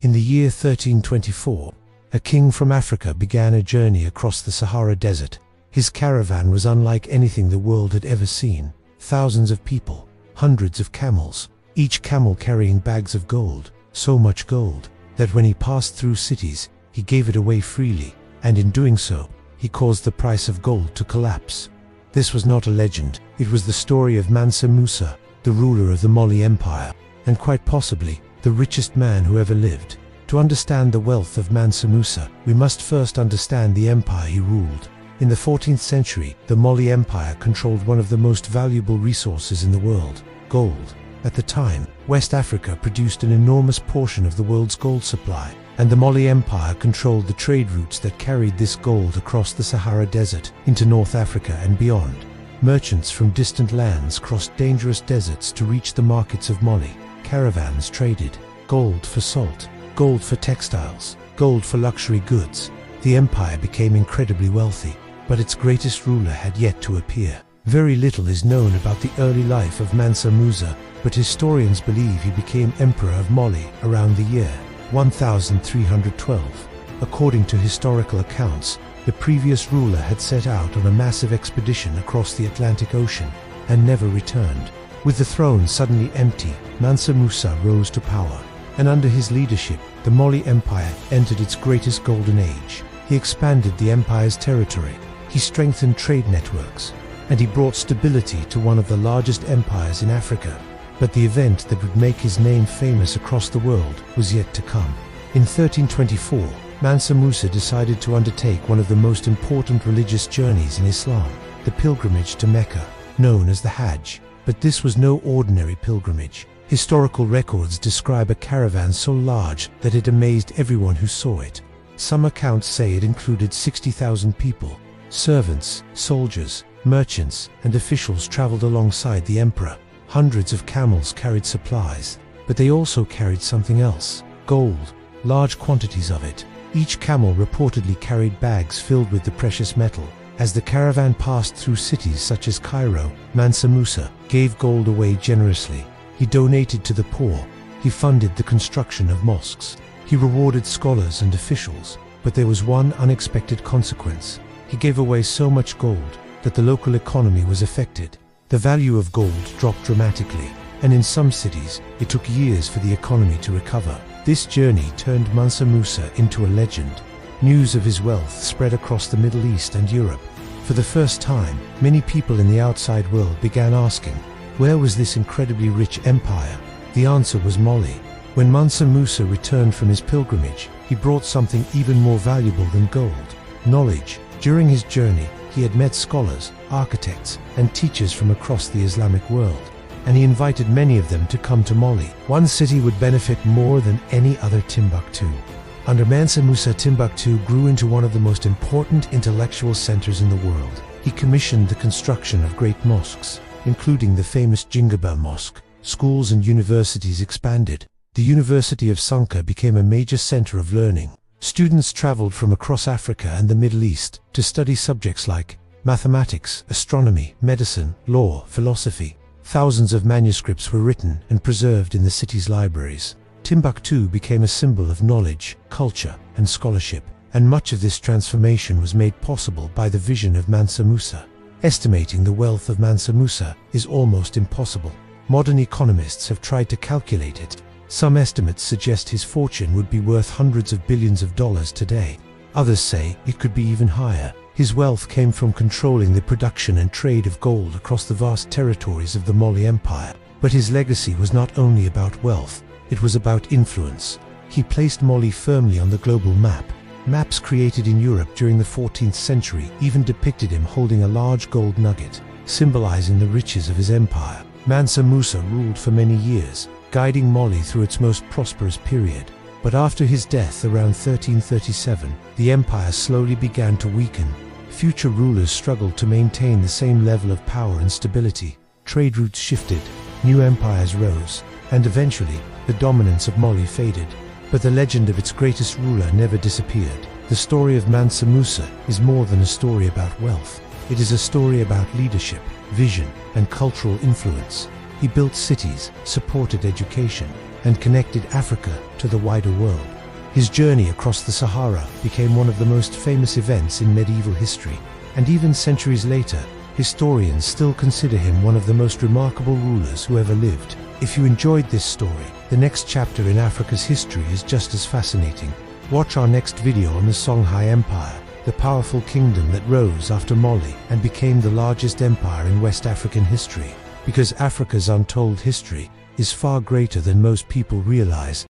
In the year 1324, a king from Africa began a journey across the Sahara Desert. His caravan was unlike anything the world had ever seen. Thousands of people, hundreds of camels, each camel carrying bags of gold, so much gold that when he passed through cities, he gave it away freely, and in doing so, he caused the price of gold to collapse. This was not a legend, it was the story of Mansa Musa, the ruler of the Mali Empire, and quite possibly the richest man who ever lived. To understand the wealth of Mansa Musa, we must first understand the empire he ruled. In the 14th century, the Mali Empire controlled one of the most valuable resources in the world, gold. At the time, West Africa produced an enormous portion of the world's gold supply, and the Mali Empire controlled the trade routes that carried this gold across the Sahara Desert into North Africa and beyond. Merchants from distant lands crossed dangerous deserts to reach the markets of Mali. Caravans traded gold for salt, gold for textiles, gold for luxury goods. The empire became incredibly wealthy, but its greatest ruler had yet to appear. Very little is known about the early life of Mansa Musa, but historians believe he became emperor of Mali around the year 1312. According to historical accounts, the previous ruler had set out on a massive expedition across the Atlantic Ocean and never returned. With the throne suddenly empty, Mansa Musa rose to power, and under his leadership, the Mali Empire entered its greatest golden age. He expanded the empire's territory, he strengthened trade networks, and he brought stability to one of the largest empires in Africa. But the event that would make his name famous across the world was yet to come. In 1324, Mansa Musa decided to undertake one of the most important religious journeys in Islam, the pilgrimage to Mecca, known as the Hajj. But this was no ordinary pilgrimage. Historical records describe a caravan so large that it amazed everyone who saw it. Some accounts say it included 60,000 people. Servants, soldiers, merchants, and officials traveled alongside the emperor. Hundreds of camels carried supplies, but they also carried something else: gold, large quantities of it. Each camel reportedly carried bags filled with the precious metal. As the caravan passed through cities such as Cairo, Mansa Musa gave gold away generously. He donated to the poor. He funded the construction of mosques. He rewarded scholars and officials. But there was one unexpected consequence. He gave away so much gold that the local economy was affected. The value of gold dropped dramatically, and in some cities, it took years for the economy to recover. This journey turned Mansa Musa into a legend. News of his wealth spread across the Middle East and Europe. For the first time, many people in the outside world began asking, where was this incredibly rich empire? The answer was Mali. When Mansa Musa returned from his pilgrimage, he brought something even more valuable than gold: knowledge. During his journey, he had met scholars, architects, and teachers from across the Islamic world, and he invited many of them to come to Mali. One city would benefit more than any other: Timbuktu. Under Mansa Musa, Timbuktu grew into one of the most important intellectual centers in the world. He commissioned the construction of great mosques, including the famous Djinguiba Mosque. Schools and universities expanded. The University of Sanka became a major center of learning. Students traveled from across Africa and the Middle East to study subjects like mathematics, astronomy, medicine, law, philosophy. Thousands of manuscripts were written and preserved in the city's libraries. Timbuktu became a symbol of knowledge, culture, and scholarship, and much of this transformation was made possible by the vision of Mansa Musa. Estimating the wealth of Mansa Musa is almost impossible. Modern economists have tried to calculate it. Some estimates suggest his fortune would be worth hundreds of billions of dollars today. Others say it could be even higher. His wealth came from controlling the production and trade of gold across the vast territories of the Mali Empire. But his legacy was not only about wealth, it was about influence. He placed Mali firmly on the global map. Maps created in Europe during the 14th century even depicted him holding a large gold nugget, symbolizing the riches of his empire. Mansa Musa ruled for many years, guiding Mali through its most prosperous period. But after his death around 1337, the empire slowly began to weaken. Future rulers struggled to maintain the same level of power and stability. Trade routes shifted, new empires rose, and eventually, the dominance of Mali faded. But the legend of its greatest ruler never disappeared. The story of Mansa Musa is more than a story about wealth. It is a story about leadership, vision, and cultural influence. He built cities, supported education, and connected Africa to the wider world. His journey across the Sahara became one of the most famous events in medieval history, and even centuries later, historians still consider him one of the most remarkable rulers who ever lived. If you enjoyed this story, the next chapter in Africa's history is just as fascinating. Watch our next video on the Songhai Empire, the powerful kingdom that rose after Mali and became the largest empire in West African history. Because Africa's untold history is far greater than most people realize.